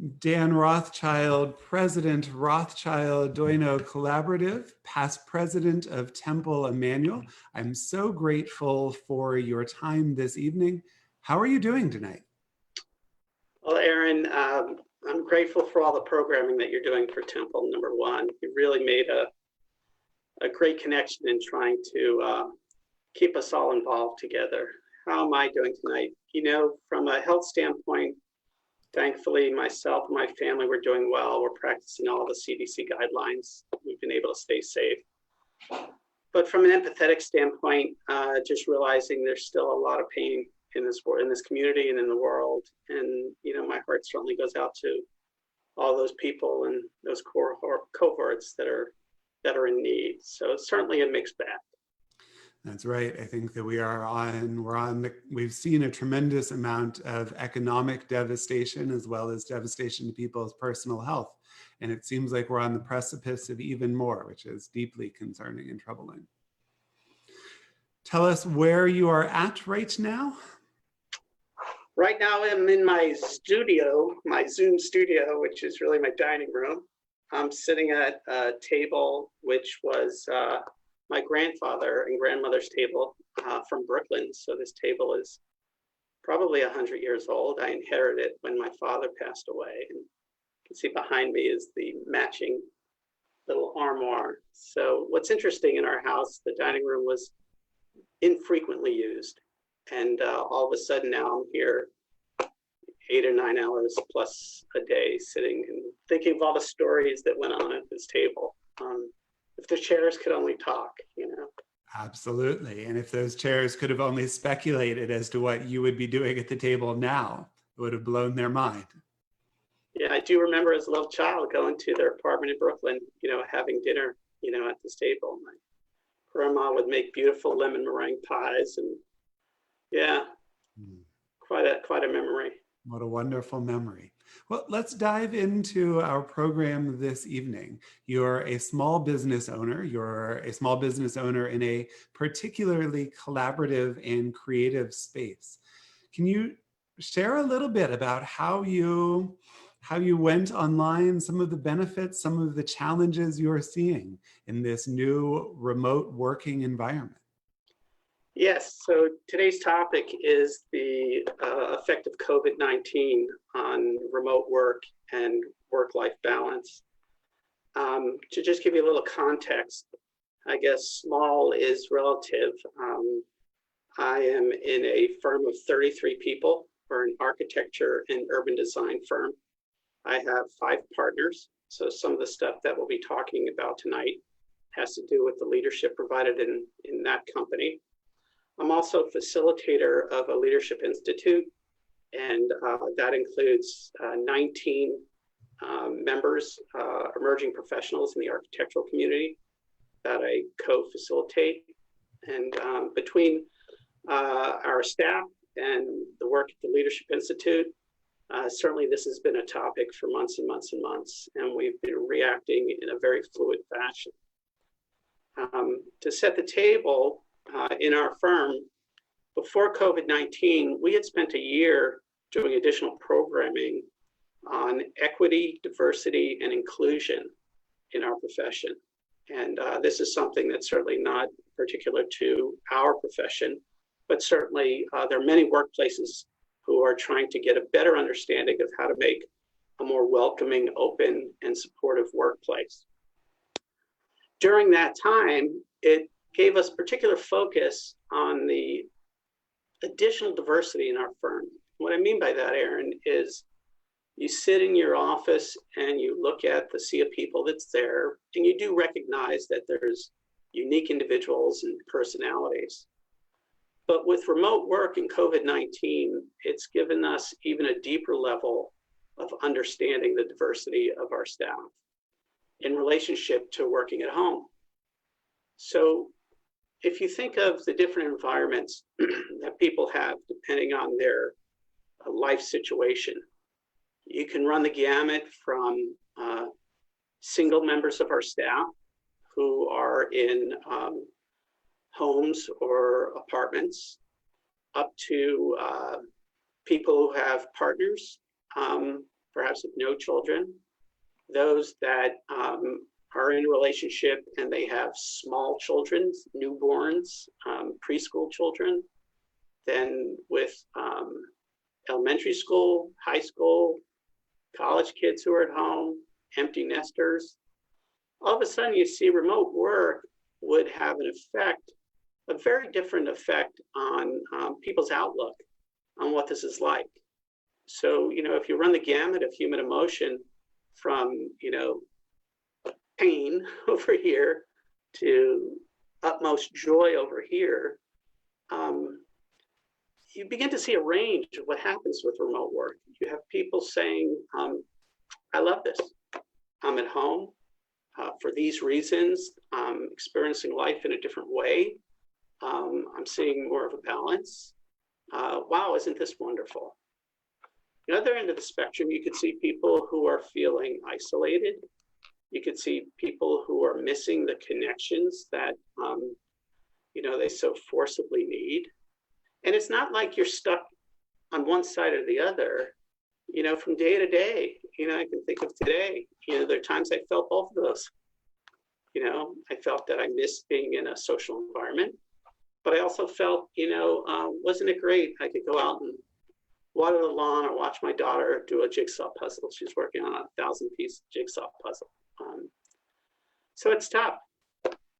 Dan Rothschild, President Rothschild Doino Collaborative, past president of Temple Emmanuel. I'm so grateful for your time this evening. How are you doing tonight? Well, Aaron, I'm grateful for all the programming that you're doing for Temple, number one. You really made a great connection in trying to keep us all involved together. How am I doing tonight? You know, from a health standpoint, thankfully, myself and my family, we're doing well. We're practicing all the CDC guidelines. We've been able to stay safe. But from an empathetic standpoint, just realizing there's still a lot of pain in this community and in the world. And, you know, my heart certainly goes out to all those people and those cohorts that are in need. So it's certainly a mixed bag. That's right. I think that we've seen a tremendous amount of economic devastation as well as devastation to people's personal health. And it seems like we're on the precipice of even more, which is deeply concerning and troubling. Tell us where you are at right now. Right now I'm in my studio, my Zoom studio, which is really my dining room. I'm sitting at a table, which was my grandfather and grandmother's table from Brooklyn. So this table is probably 100 years old. I inherited it when my father passed away. And you can see behind me is the matching little armoire. So what's interesting in our house, the dining room was infrequently used. And all of a sudden now I'm here 8 or 9 hours plus a day sitting and thinking of all the stories that went on at this table. If the chairs could only talk, you know. Absolutely. And if those chairs could have only speculated as to what you would be doing at the table now, it would have blown their mind. Yeah, I do remember as a little child going to their apartment in Brooklyn, you know, having dinner, you know, at this table. My grandma would make beautiful lemon meringue pies, and yeah, quite a memory. What a wonderful memory. Well, let's dive into our program this evening. You're a small business owner. You're a small business owner in a particularly collaborative and creative space. Can you share a little bit about how you went online, some of the benefits, some of the challenges you're seeing in this new remote working environment? Yes, so today's topic is the effect of COVID-19 on remote work and work-life balance. To just give you a little context, I guess small is relative. I am in a firm of 33 people. We're an architecture and urban design firm. I have 5 partners, so some of the stuff that we'll be talking about tonight has to do with the leadership provided in that company. I'm also a facilitator of a leadership institute, and that includes 19 members, emerging professionals in the architectural community that I co-facilitate. And between our staff and the work at the Leadership Institute, certainly this has been a topic for months and months and months, and we've been reacting in a very fluid fashion. To set the table, in our firm, before COVID-19, we had spent a year doing additional programming on equity, diversity, and inclusion in our profession. And this is something that's certainly not particular to our profession, but certainly there are many workplaces who are trying to get a better understanding of how to make a more welcoming, open, and supportive workplace. During that time, it gave us particular focus on the additional diversity in our firm. What I mean by that, Aaron, is you sit in your office and you look at the sea of people that's there, and you do recognize that there's unique individuals and personalities. But with remote work and COVID-19, it's given us even a deeper level of understanding the diversity of our staff in relationship to working at home. So if you think of the different environments that people have depending on their life situation, you can run the gamut from single members of our staff who are in homes or apartments, up to people who have partners, perhaps with no children, those that are in a relationship and they have small children, newborns, preschool children, then with elementary school, high school, college kids who are at home, empty nesters. All of a sudden you see remote work would have an effect, a very different effect on people's outlook on what this is like. So, if you run the gamut of human emotion from, pain over here to utmost joy over here, you begin to see a range of what happens with remote work. You have people saying, I love this. I'm at home for these reasons. I'm experiencing life in a different way. I'm seeing more of a balance. Wow, isn't this wonderful? The other end of the spectrum, you could see people who are feeling isolated. You could see people who are missing the connections that they so forcibly need. And it's not like you're stuck on one side or the other. From day to day, I can think of today, there are times I felt both of those. I felt that I missed being in a social environment, but I also felt, wasn't it great? I could go out and water the lawn or watch my daughter do a jigsaw puzzle. She's working on a 1,000-piece jigsaw puzzle. So it's tough.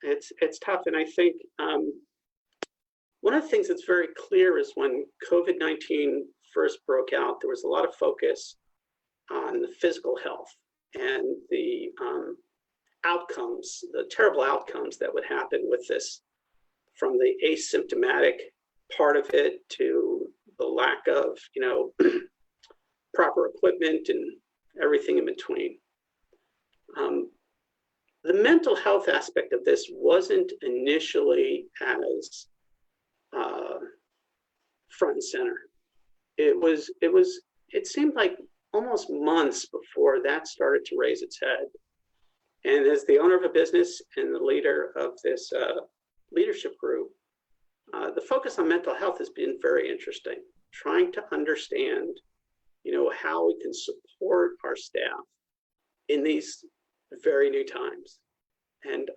It's tough. And I think one of the things that's very clear is when COVID-19 first broke out, there was a lot of focus on the physical health and the outcomes, the terrible outcomes that would happen with this, from the asymptomatic part of it to the lack of, proper equipment and everything in between. The mental health aspect of this wasn't initially as front and center. It seemed like almost months before that started to raise its head. And as the owner of a business and the leader of this leadership group, the focus on mental health has been very interesting, trying to understand, how we can support our staff in these very new times. And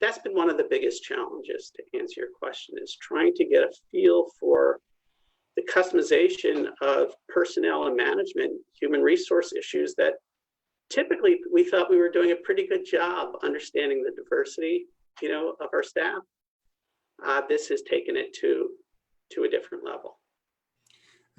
that's been one of the biggest challenges, to answer your question, is trying to get a feel for the customization of personnel and management, human resource issues that typically we thought we were doing a pretty good job understanding the diversity, of our staff. This has taken it to a different level.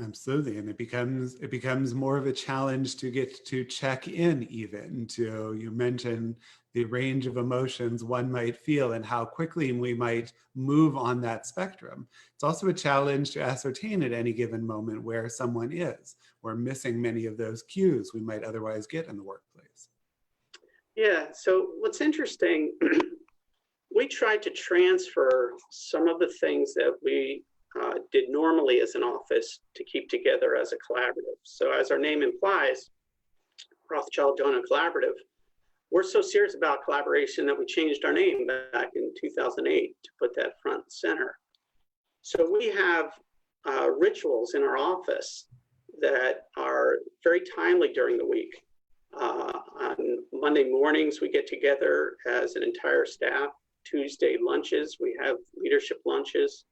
Absolutely, and it becomes more of a challenge to get to check in, even to, you mentioned the range of emotions one might feel and how quickly we might move on that spectrum. It's also a challenge to ascertain at any given moment where someone is. We're missing many of those cues we might otherwise get in the workplace. Yeah, so what's interesting, we tried to transfer some of the things that we did normally as an office to keep together as a collaborative. So as our name implies, Rothschild Donor Collaborative, we're so serious about collaboration that we changed our name back in 2008 to put that front and center. So we have rituals in our office that are very timely during the week. On Monday mornings, we get together as an entire staff. Tuesday lunches, we have leadership lunches.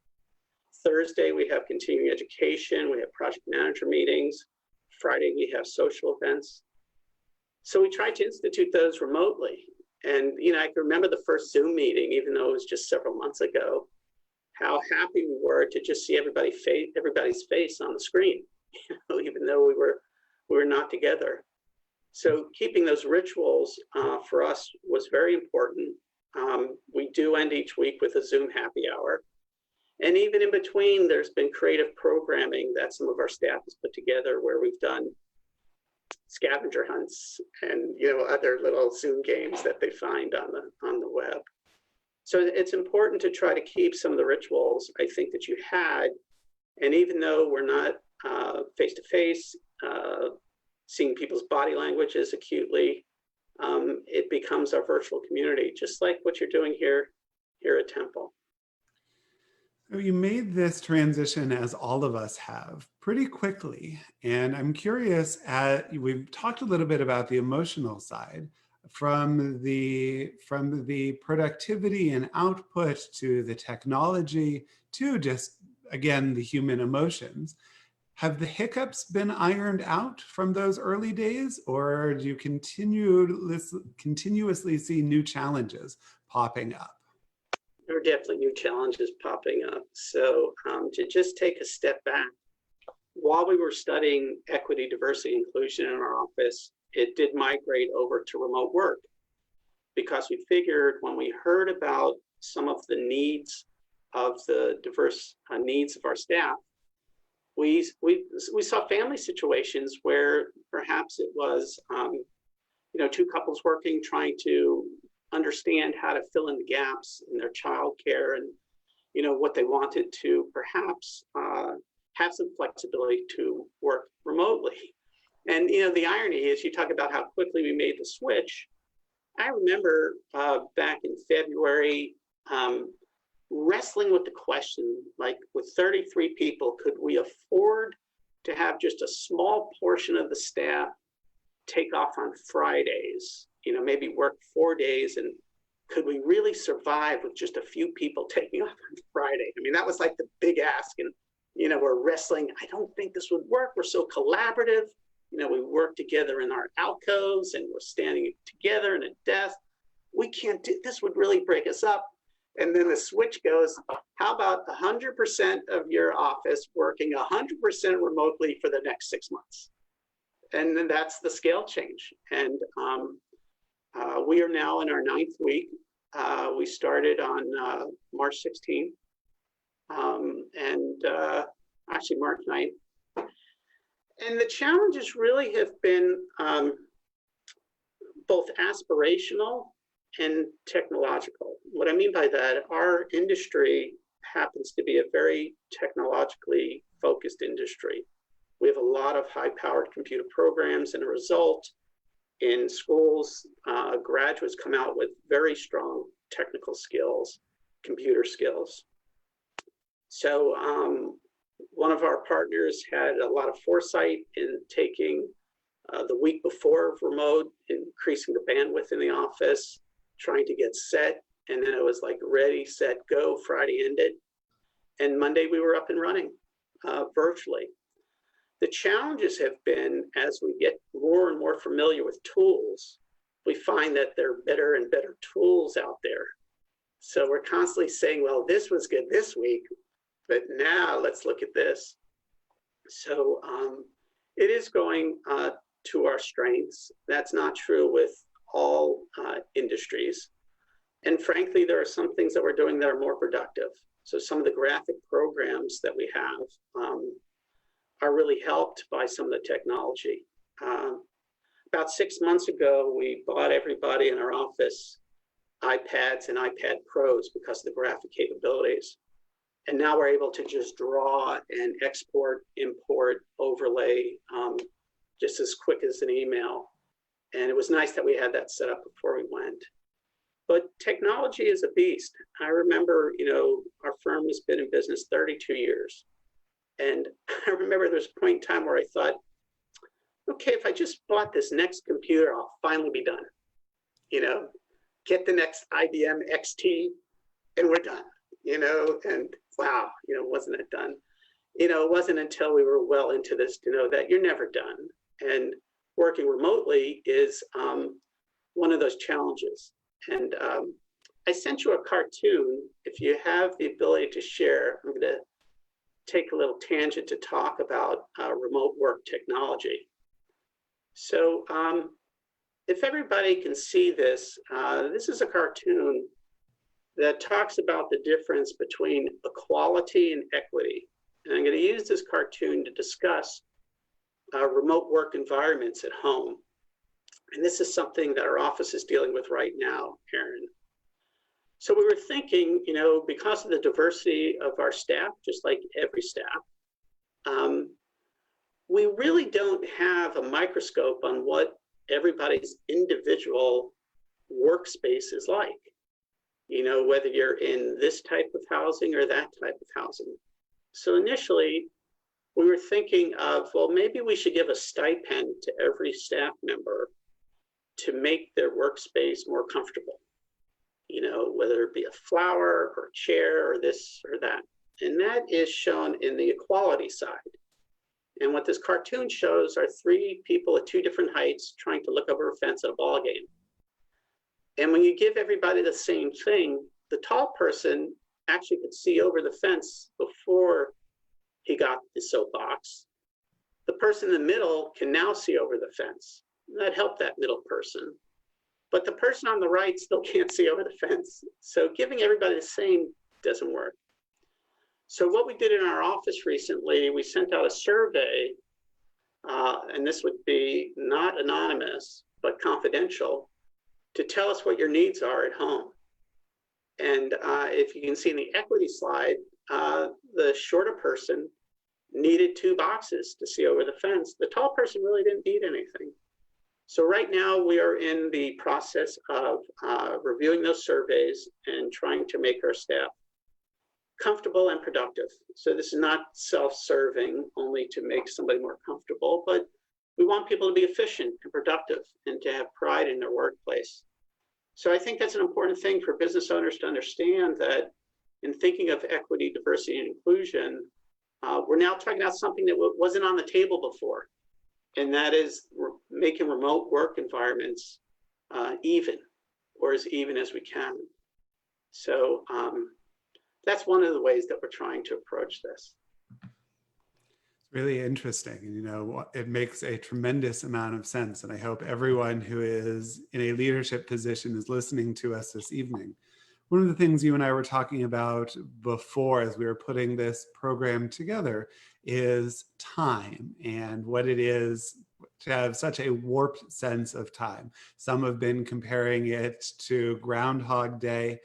Thursday, we have continuing education. We have project manager meetings. Friday, we have social events. So we tried to institute those remotely. And, I can remember the first Zoom meeting, even though it was just several months ago, how happy we were to just see everybody's face on the screen, even though we were not together. So keeping those rituals for us was very important. We do end each week with a Zoom happy hour. And even in between, there's been creative programming that some of our staff has put together where we've done scavenger hunts and other little Zoom games that they find on the web. So it's important to try to keep some of the rituals, I think, that you had. And even though we're not face-to-face, seeing people's body languages acutely, it becomes our virtual community, just like what you're doing here at Temple. You made this transition, as all of us have, pretty quickly. And I'm curious, we've talked a little bit about the emotional side, from the productivity and output to the technology to just, again, the human emotions. Have the hiccups been ironed out from those early days, or do you continuously see new challenges popping up? There are definitely new challenges popping up. So to just take a step back, while we were studying equity, diversity, inclusion in our office, it did migrate over to remote work because we figured when we heard about some of the needs of the diverse needs of our staff, we saw family situations where perhaps it was two couples working, trying to understand how to fill in the gaps in their childcare, and what they wanted to perhaps have some flexibility to work remotely. And the irony is, you talk about how quickly we made the switch. I remember back in February wrestling with the question, like, with 33 people, could we afford to have just a small portion of the staff take off on Fridays, maybe work 4 days, and could we really survive with just a few people taking off on Friday? I mean, that was like the big ask. And, we're wrestling. I don't think this would work. We're so collaborative. We work together in our alcoves and we're standing together in a desk. We can't do this, would really break us up. And then the switch goes, how about 100% of your office working 100% remotely for the next 6 months? And then that's the scale change. And we are now in our 9th week. We started on March 16th, and actually March 9th. And the challenges really have been both aspirational and technological. What I mean by that, our industry happens to be a very technologically focused industry. We have a lot of high-powered computer programs, and a result, in schools, graduates come out with very strong technical skills, computer skills. So one of our partners had a lot of foresight in taking the week before of remote, increasing the bandwidth in the office, trying to get set, and then it was like ready, set, go. Friday ended, and Monday we were up and running virtually. The challenges have been, as we get more and more familiar with tools, we find that there are better and better tools out there. So we're constantly saying, well, this was good this week, but now let's look at this. So it is going to our strengths. That's not true with all industries. And frankly, there are some things that we're doing that are more productive. So some of the graphic programs that we have are really helped by some of the technology. About 6 months ago, we bought everybody in our office iPads and iPad Pros because of the graphic capabilities. And now we're able to just draw and export, import, overlay just as quick as an email. And it was nice that we had that set up before we went. But technology is a beast. I remember, our firm has been in business 32 years. And I remember there's a point in time where I thought, okay, if I just bought this next computer, I'll finally be done. Get the next IBM XT and we're done, and wow, wasn't it done? It wasn't until we were well into this to know that you're never done. And working remotely is one of those challenges. And I sent you a cartoon. If you have the ability to share, I'm going to take a little tangent to talk about remote work technology. So if everybody can see this, this is a cartoon that talks about the difference between equality and equity. And I'm going to use this cartoon to discuss remote work environments at home. And this is something that our office is dealing with right now, Aaron. So we were thinking, because of the diversity of our staff, just like every staff, we really don't have a microscope on what everybody's individual workspace is like. whether you're in this type of housing or that type of housing. So initially, we were thinking of, well, maybe we should give a stipend to every staff member to make their workspace more comfortable, whether it be a flower or a chair or this or that. And that is shown in the equality side. And what this cartoon shows are three people at two different heights trying to look over a fence at a ball game. And when you give everybody the same thing, the tall person actually could see over the fence before he got the soapbox. The person in the middle can now see over the fence. That helped that middle person. But the person on the right still can't see over the fence. So giving everybody the same doesn't work. So what we did in our office recently, we sent out a survey, and this would be not anonymous, but confidential, to tell us what your needs are at home. And if you can see in the equity slide, the shorter person needed 2 boxes to see over the fence. The tall person really didn't need anything. So right now we are in the process of reviewing those surveys and trying to make our staff comfortable and productive. So this is not self-serving only to make somebody more comfortable, but we want people to be efficient and productive and to have pride in their workplace. So I think that's an important thing for business owners to understand, that in thinking of equity, diversity, and inclusion, we're now talking about something that wasn't on the table before, and that is making remote work environments even, or as even as we can. So that's one of the ways that we're trying to approach this. It's really interesting. And, it makes a tremendous amount of sense. And I hope everyone who is in a leadership position is listening to us this evening. One of the things you and I were talking about before as we were putting this program together is time and what it is to have such a warped sense of time. Some have been comparing it to Groundhog Day.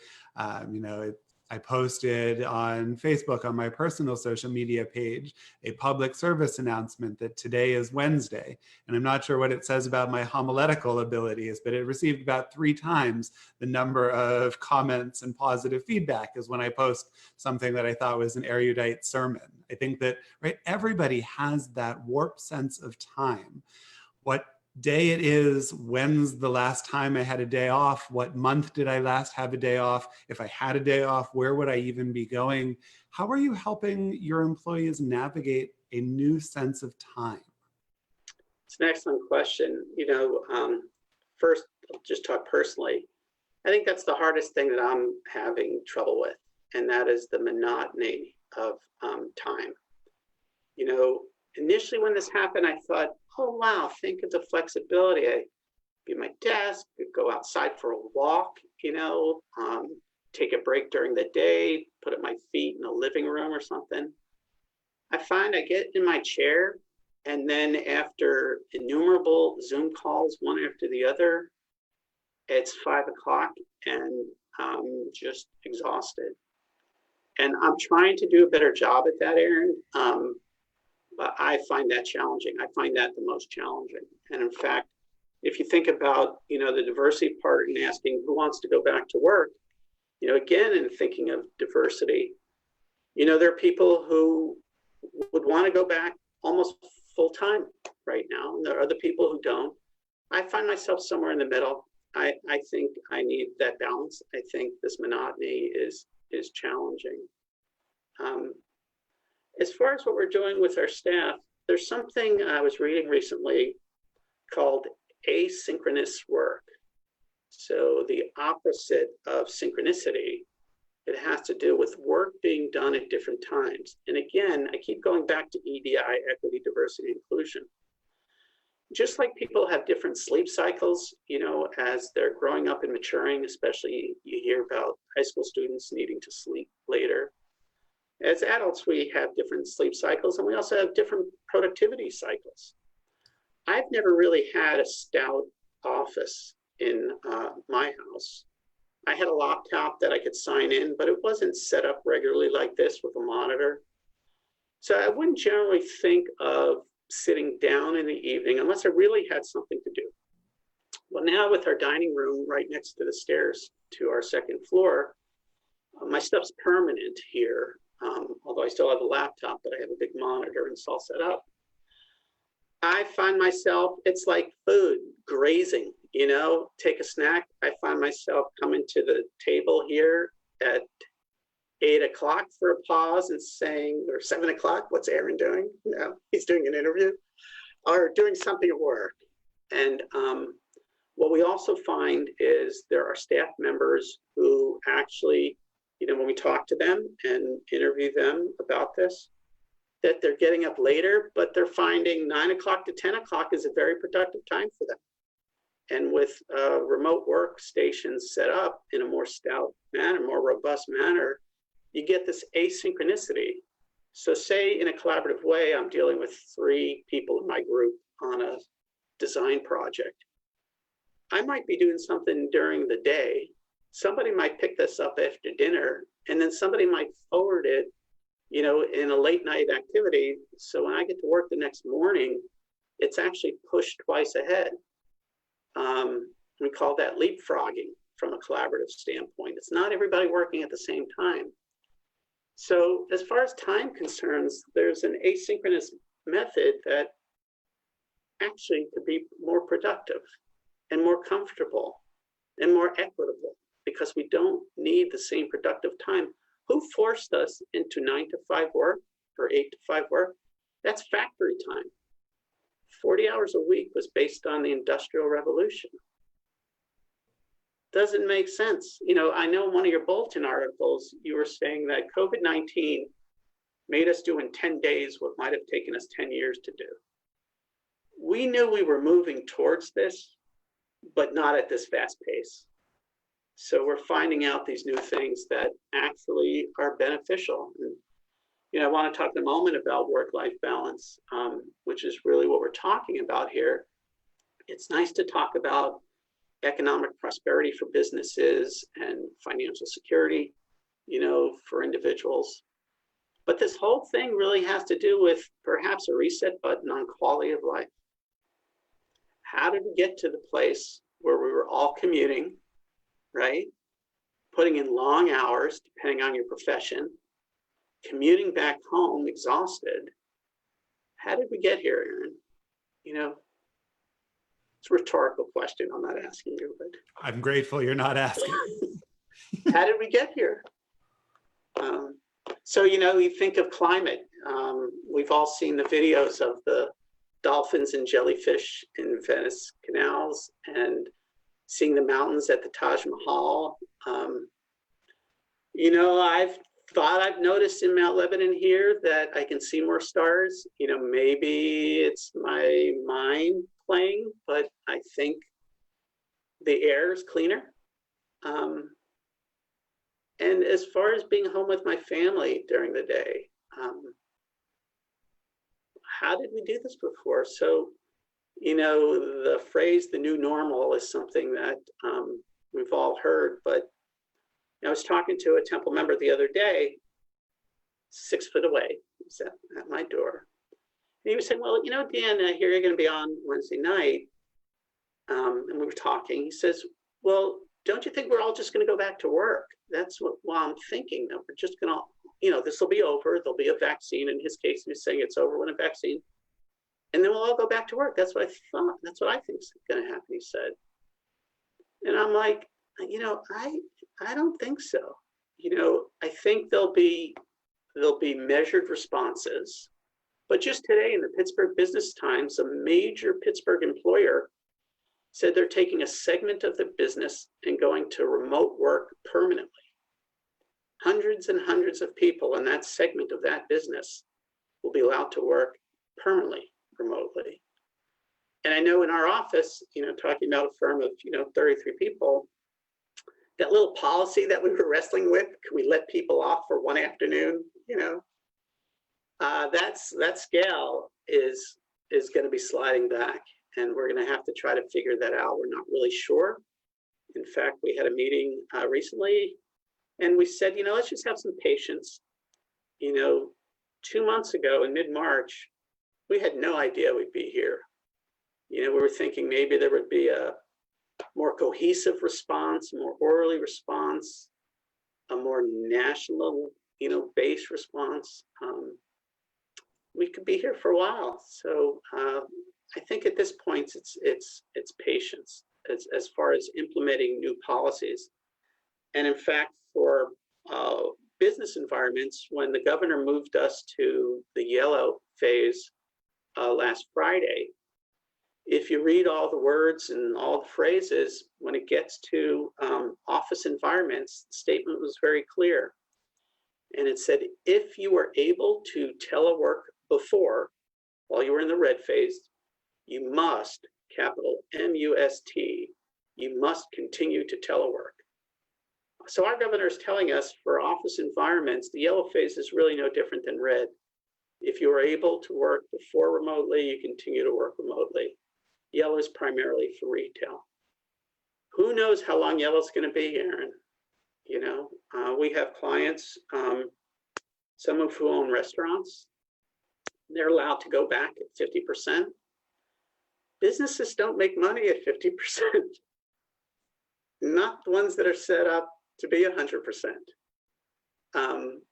I posted on Facebook, on my personal social media page, a public service announcement that today is Wednesday. And I'm not sure what it says about my homiletical abilities, but it received about 3 times the number of comments and positive feedback as when I post something that I thought was an erudite sermon. I think that, right, everybody has that warped sense of time. What day it is, when's the last time I had a day off, what month did I last have a day off, if I had a day off, where would I even be going? How are you helping your employees navigate a new sense of time? It's an excellent question. First, I'll just talk personally. I think that's the hardest thing that I'm having trouble with, and that is the monotony of time. Initially when this happened, I thought, oh, wow, think of the flexibility. I'd be at my desk, go outside for a walk, take a break during the day, put up my feet in the living room or something. I find I get in my chair, and then after innumerable Zoom calls, one after the other, it's 5 o'clock and I'm just exhausted. And I'm trying to do a better job at that, Aaron. But I find that challenging. I find that the most challenging. And in fact, if you think about, the diversity part and asking who wants to go back to work, again, in thinking of diversity, there are people who would want to go back almost full time right now. And there are other people who don't. I find myself somewhere in the middle. I think I need that balance. I think this monotony is challenging. As far as what we're doing with our staff, there's something I was reading recently called asynchronous work. So the opposite of synchronicity, it has to do with work being done at different times. And again, I keep going back to EDI, equity, diversity, inclusion. Just like people have different sleep cycles, as they're growing up and maturing, especially you hear about high school students needing to sleep later. As adults, we have different sleep cycles, and we also have different productivity cycles. I've never really had a stout office in my house. I had a laptop that I could sign in, but it wasn't set up regularly like this with a monitor. So I wouldn't generally think of sitting down in the evening unless I really had something to do. Well, now with our dining room right next to the stairs, to our second floor. My stuff's permanent here, although I still have a laptop, but I have a big monitor and it's all set up. I find myself, it's like food, grazing, take a snack. I find myself coming to the table here at 8 o'clock for a pause and saying, or 7 o'clock, what's Aaron doing? No, he's doing an interview or doing something at work. And what we also find is there are staff members who actually, when we talk to them and interview them about this, that they're getting up later, but they're finding 9 o'clock to 10 o'clock is a very productive time for them. And with remote workstations set up in a more stout manner, more robust manner, you get this asynchronicity. So say in a collaborative way, I'm dealing with 3 people in my group on a design project. I might be doing something during the day. Somebody might pick this up after dinner, and then somebody might forward it, in a late night activity. So when I get to work the next morning, it's actually pushed twice ahead. We call that leapfrogging from a collaborative standpoint. It's not everybody working at the same time. So as far as time concerns, there's an asynchronous method that actually could be more productive and more comfortable and more equitable, because we don't need the same productive time. Who forced us into 9 to 5 work or 8 to 5 work? That's factory time. 40 hours a week was based on the Industrial Revolution. Doesn't make sense. I know in one of your bulletin articles, you were saying that COVID-19 made us do in 10 days what might have taken us 10 years to do. We knew we were moving towards this, but not at this fast pace. So we're finding out these new things that actually are beneficial. And, I want to talk in a moment about work-life balance, which is really what we're talking about here. It's nice to talk about economic prosperity for businesses and financial security, for individuals. But this whole thing really has to do with perhaps a reset button on quality of life. How did we get to the place where we were all commuting, right? Putting in long hours, depending on your profession, commuting back home exhausted. How did we get here, Aaron? It's a rhetorical question. I'm not asking you, but I'm grateful you're not asking. how did we get here? So, you think of climate. We've all seen the videos of the dolphins and jellyfish in Venice canals and seeing the mountains at the Taj Mahal. I've noticed in Mount Lebanon here that I can see more stars. Maybe it's my mind playing, but I think the air is cleaner. And as far as being home with my family during the day, how did we do this before? So, the phrase, the new normal, is something that we've all heard, but I was talking to a temple member the other day, 6 foot away, he was at my door. And he was saying, well, Dan, I hear you're going to be on Wednesday night. And we were talking. He says, well, don't you think we're all just going to go back to work? That's what I'm thinking. That we're just going to, this will be over. There'll be a vaccine. In his case, he was saying it's over when a vaccine. And then we'll all go back to work. That's what I thought. That's what I think is going to happen, he said. And I'm like, I don't think so. I think there'll be measured responses. But just today in the Pittsburgh Business Times, a major Pittsburgh employer said they're taking a segment of the business and going to remote work permanently. Hundreds and hundreds of people in that segment of that business will be allowed to work permanently remotely. And I know in our office, talking about a firm of 33 people, that little policy that we were wrestling with, can we let people off for one afternoon? That scale is going to be sliding back, and we're going to have to try to figure that out. We're not really sure. In fact, we had a meeting recently, and we said, let's just have some patience. 2 months ago in mid-March, we had no idea we'd be here. We were thinking maybe there would be a more cohesive response, more orderly response, a more national, based response, we could be here for a while. So I think at this point, it's patience as far as implementing new policies. And in fact, for business environments, when the governor moved us to the yellow phase last Friday, if you read all the words and all the phrases, when it gets to office environments, the statement was very clear. And it said, if you were able to telework before, while you were in the red phase, you must, capital M-U-S-T, you must continue to telework. So our governor is telling us for office environments, the yellow phase is really no different than red. If you were able to work before remotely, you continue to work remotely. Yellow is primarily for retail. Who knows how long yellow is going to be, Aaron? We have clients, some of who own restaurants. They're allowed to go back at 50%. Businesses don't make money at 50%. Not the ones that are set up to be 100%.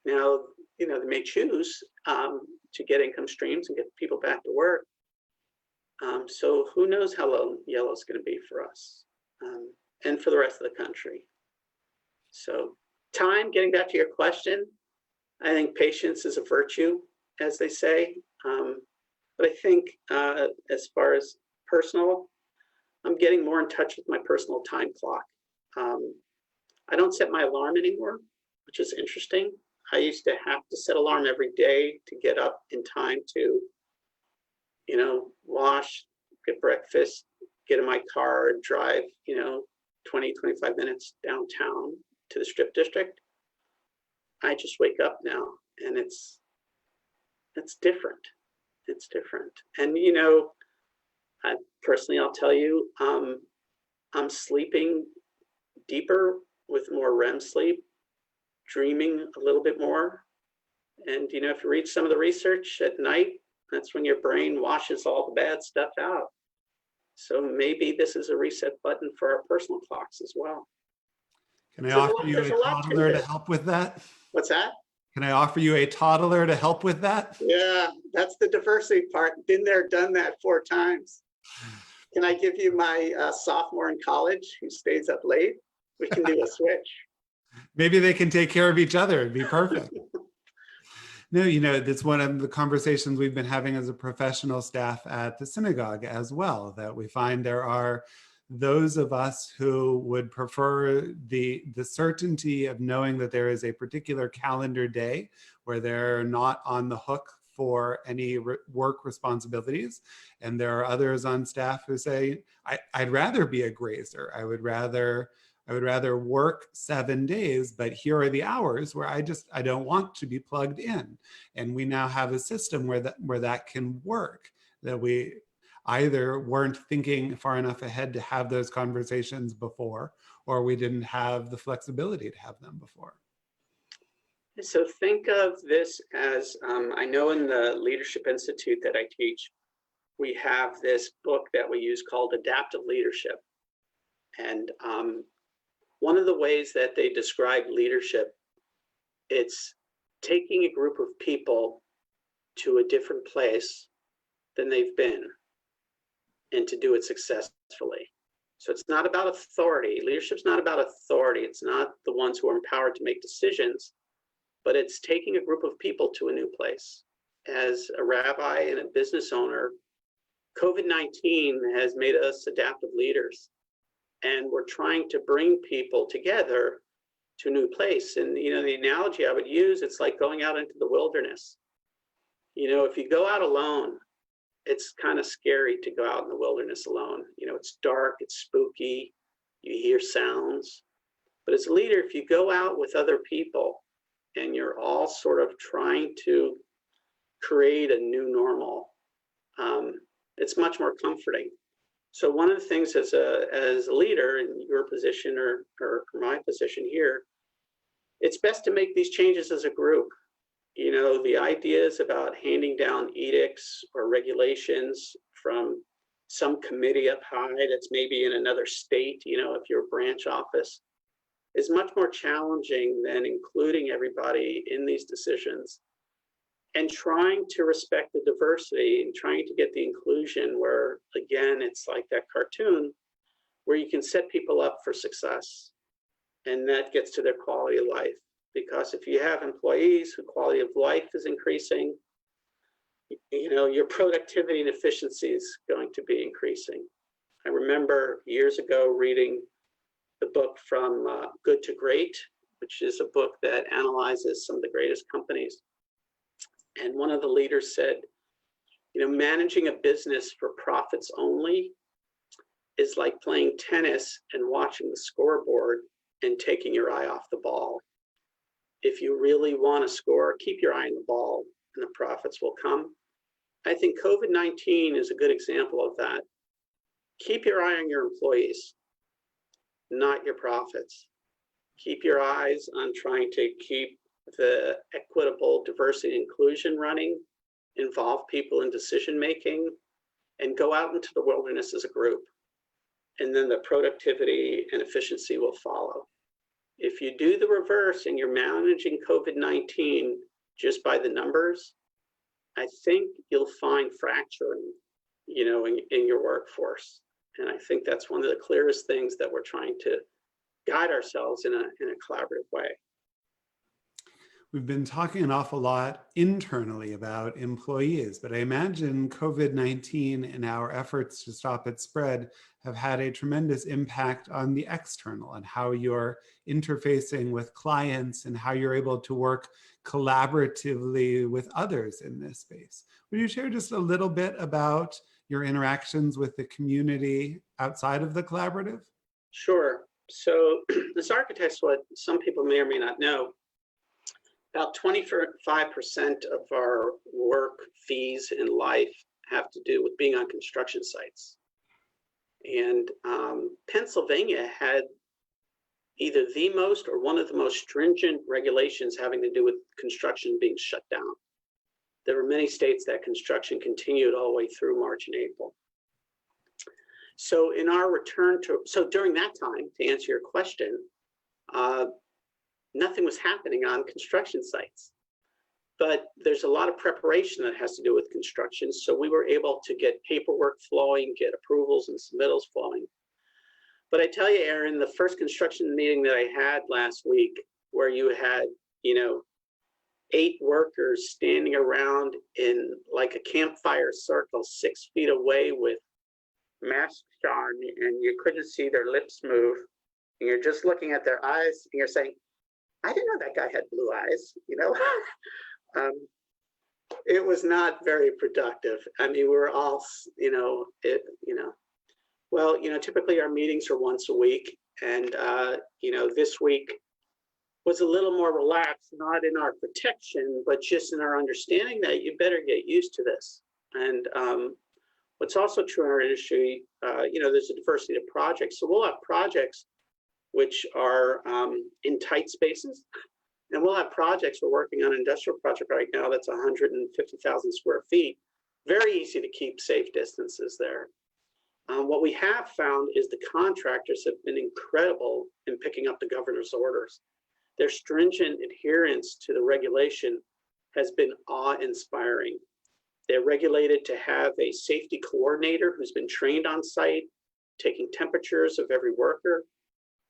Now, they may choose to get income streams and get people back to work. So who knows how long yellow is going to be for us and for the rest of the country. So getting back to your question, I think patience is a virtue, as they say. But I think as far as personal, I'm getting more in touch with my personal time clock. I don't set my alarm anymore, which is interesting. I used to have to set alarm every day to get up in time to, wash, get breakfast, get in my car and drive, 20, 25 minutes downtown to the Strip District. I just wake up now and it's different. It's different. And, I'll tell you, I'm sleeping deeper with more REM sleep, dreaming a little bit more. And, if you read some of the research at night, that's when your brain washes all the bad stuff out. So maybe this is a reset button for our personal clocks as well. Can I offer you a toddler to help with that? What's that? Can I offer you a toddler to help with that? Yeah, that's the diversity part. Been there, done that 4 times. Can I give you my sophomore in college who stays up late? We can do a switch. Maybe they can take care of each other. It'd be perfect. No, that's one of the conversations we've been having as a professional staff at the synagogue as well, that we find there are those of us who would prefer the certainty of knowing that there is a particular calendar day where they're not on the hook for any work responsibilities. And there are others on staff who say, I'd rather be a grazer. I would rather work 7 days, but here are the hours where I don't want to be plugged in. And we now have a system where that can work, that we either weren't thinking far enough ahead to have those conversations before, or we didn't have the flexibility to have them before. So think of this as, I know in the Leadership Institute that I teach, we have this book that we use called Adaptive Leadership. And one of the ways that they describe leadership, it's taking a group of people to a different place than they've been and to do it successfully. So it's not about authority. Leadership's not about authority. It's not the ones who are empowered to make decisions, but it's taking a group of people to a new place. As a rabbi and a business owner, COVID-19 has made us adaptive leaders. And we're trying to bring people together to a new place. And, the analogy I would use, it's like going out into the wilderness. If you go out alone, it's kind of scary to go out in the wilderness alone. It's dark, it's spooky, you hear sounds. But as a leader, if you go out with other people and you're all sort of trying to create a new normal, it's much more comforting. So one of the things as a leader in your position or my position here, it's best to make these changes as a group. The ideas about handing down edicts or regulations from some committee up high that's maybe in another state, if you're a branch office, is much more challenging than including everybody in these decisions and trying to respect the diversity and trying to get the inclusion where, again, it's like that cartoon where you can set people up for success, and that gets to their quality of life. Because if you have employees whose quality of life is increasing, your productivity and efficiency is going to be increasing. I remember years ago reading the book From Good to Great, which is a book that analyzes some of the greatest companies. And one of the leaders said, managing a business for profits only is like playing tennis and watching the scoreboard and taking your eye off the ball. If you really want to score, keep your eye on the ball and the profits will come. I think COVID-19 is a good example of that. Keep your eye on your employees, not your profits. Keep your eyes on trying to keep the equitable diversity and inclusion running, involve people in decision-making, and go out into the wilderness as a group. And then the productivity and efficiency will follow. If you do the reverse and you're managing COVID-19 just by the numbers, I think you'll find fracturing, in your workforce. And I think that's one of the clearest things that we're trying to guide ourselves in a collaborative way. We've been talking an awful lot internally about employees, but I imagine COVID-19 and our efforts to stop its spread have had a tremendous impact on the external and how you're interfacing with clients and how you're able to work collaboratively with others in this space. Would you share just a little bit about your interactions with the community outside of the collaborative? Sure. So as architects, what some people may or may not know, about 25% of our work fees in life have to do with being on construction sites. And Pennsylvania had either the most or one of the most stringent regulations having to do with construction being shut down. There were many states that construction continued all the way through March and April. So in our return so during that time, to answer your question, nothing was happening on construction sites. But there's a lot of preparation that has to do with construction. So we were able to get paperwork flowing, get approvals and submittals flowing. But I tell you, Aaron, the first construction meeting that I had last week, where you had, 8 workers standing around in like a campfire circle 6 feet away with masks on, and you couldn't see their lips move. And you're just looking at their eyes and you're saying, I didn't know that guy had blue eyes, It was not very productive. I mean, we were all, typically our meetings are once a week. And, this week was a little more relaxed, not in our protection, but just in our understanding that you better get used to this. And what's also true in our industry, there's a diversity of projects. So we'll have projects which are in tight spaces. And we'll have projects, we're working on an industrial project right now that's 150,000 square feet. Very easy to keep safe distances there. What we have found is the contractors have been incredible in picking up the governor's orders. Their stringent adherence to the regulation has been awe-inspiring. They're regulated to have a safety coordinator who's been trained on site, taking temperatures of every worker,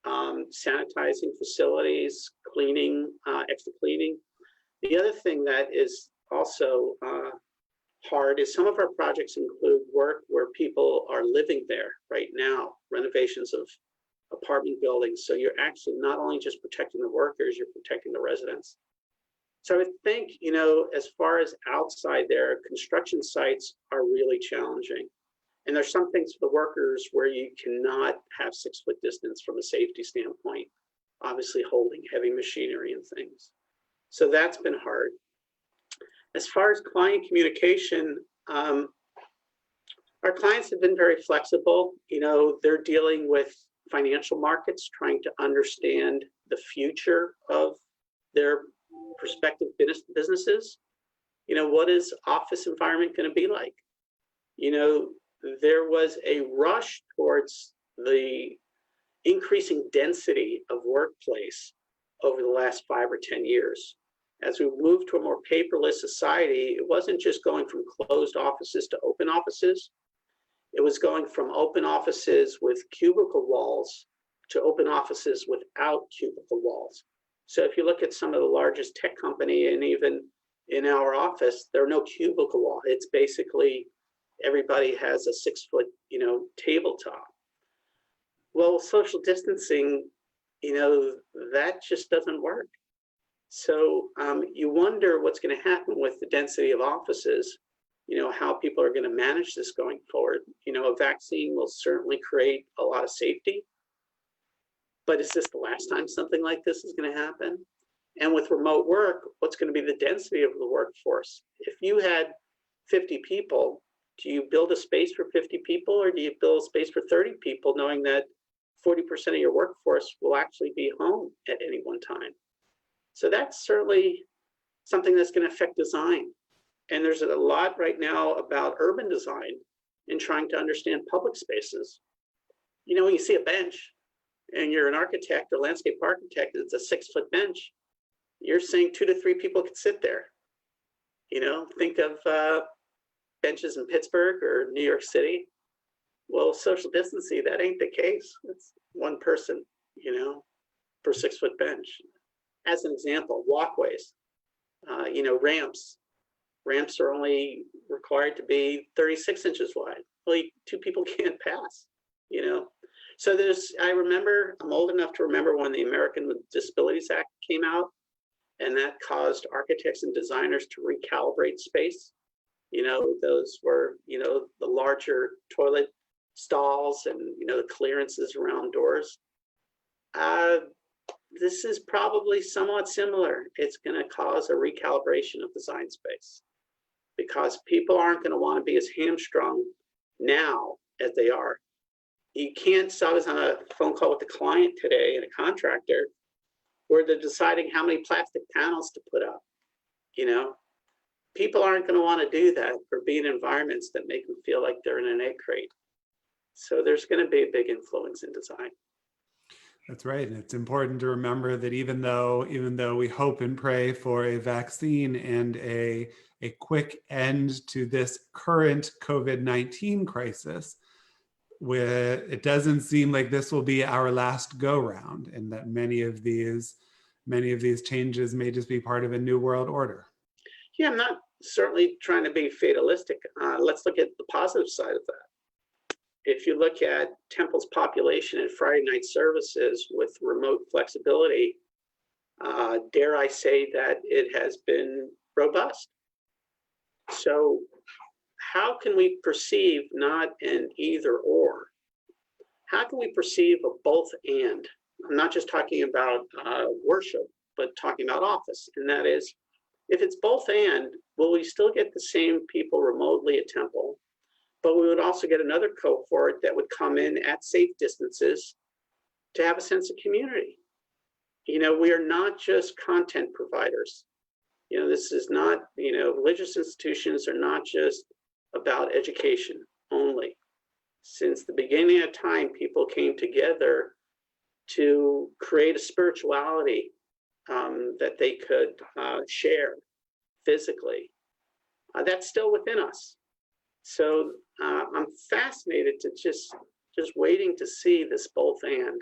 sanitizing facilities, cleaning, extra cleaning. The other thing that is also hard is some of our projects include work where people are living there right now, renovations of apartment buildings. So you're actually not only just protecting the workers, you're protecting the residents. So I think, as far as outside there, construction sites are really challenging. And there's some things for the workers where you cannot have 6-foot distance from a safety standpoint, obviously holding heavy machinery and things. So that's been hard. As far as client communication, our clients have been very flexible. They're dealing with financial markets, trying to understand the future of their prospective businesses. What is office environment going to be like? there was a rush towards the increasing density of workplace over the last 5 or 10 years. As we moved to a more paperless society, it wasn't just going from closed offices to open offices. It was going from open offices with cubicle walls to open offices without cubicle walls. So if you look at some of the largest tech company, and even in our office, there are no cubicle wall. It's basically everybody has a 6-foot, tabletop. Well, social distancing, that just doesn't work. So you wonder what's going to happen with the density of offices, how people are going to manage this going forward. A vaccine will certainly create a lot of safety, but is this the last time something like this is going to happen? And with remote work, what's going to be the density of the workforce? If you had 50 people, do you build a space for 50 people, or do you build a space for 30 people, knowing that 40% of your workforce will actually be home at any one time? So that's certainly something that's going to affect design. And there's a lot right now about urban design and trying to understand public spaces. When you see a bench and you're an architect or landscape architect, it's a 6-foot bench, you're saying 2 to 3 people could sit there. Think of benches in Pittsburgh or New York City. Well, social distancing, that ain't the case. It's one person, per 6-foot bench. As an example, walkways, ramps. Ramps are only required to be 36 inches wide. Well, 2 people can't pass, So I'm old enough to remember when the American with Disabilities Act came out, and that caused architects and designers to recalibrate space. Those were, the larger toilet stalls and, the clearances around doors. This is probably somewhat similar. It's going to cause a recalibration of design space, because people aren't going to want to be as hamstrung now as they are. You can't. So I was on a phone call with a client today and a contractor where they're deciding how many plastic panels to put up. People aren't going to want to do that or be in environments that make them feel like they're in an egg crate. So there's going to be a big influence in design. That's right. And it's important to remember that even though we hope and pray for a vaccine and a quick end to this current COVID-19 crisis, it doesn't seem like this will be our last go round, and that many of these changes may just be part of a new world order. Yeah, I'm not certainly trying to be fatalistic. Let's look at the positive side of that. If you look at Temple's population and Friday night services with remote flexibility, dare I say that it has been robust. So how can we perceive not an either or? How can we perceive a both and? I'm not just talking about worship, but talking about office. And that is, if it's both and, will we still get the same people remotely at Temple, but we would also get another cohort that would come in at safe distances to have a sense of community. We are not just content providers. This is not, religious institutions are not just about education only. Since the beginning of time, people came together to create a spirituality that they could share physically. That's still within us. So I'm fascinated to just waiting to see this both and,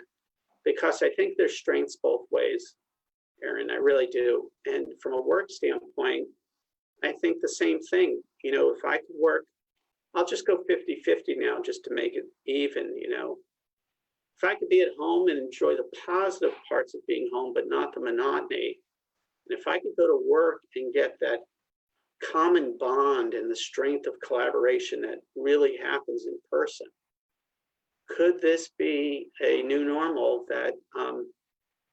because I think there's strengths both ways, Aaron, I really do. And from a work standpoint, I think the same thing. If I could work, I'll just go 50-50 now just to make it even, If I could be at home and enjoy the positive parts of being home, but not the monotony, and if I could go to work and get that common bond and the strength of collaboration that really happens in person, could this be a new normal that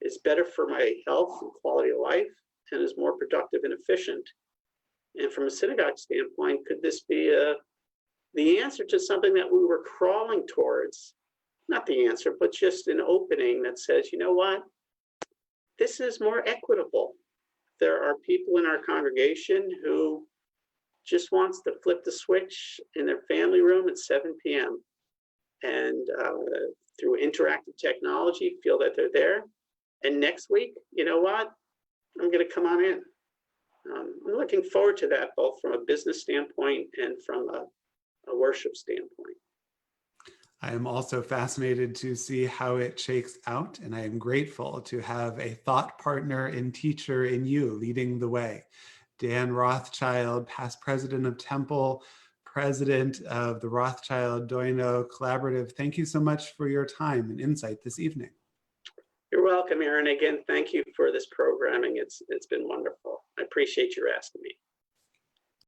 is better for my health and quality of life and is more productive and efficient? And from a synagogue standpoint, could this be the answer to something that we were crawling towards? Not the answer, but just an opening that says, you know what? This is more equitable. There are people in our congregation who just wants to flip the switch in their family room at 7 p.m. and through interactive technology, feel that they're there. And next week, you know what? I'm going to come on in. I'm looking forward to that, both from a business standpoint and from a worship standpoint. I am also fascinated to see how it shakes out, and I am grateful to have a thought partner and teacher in you leading the way. Dan Rothschild, past president of Temple, president of the Rothschild Doino Collaborative. Thank you so much for your time and insight this evening. You're welcome, Aaron. Again, thank you for this programming. It's been wonderful. I appreciate your asking me.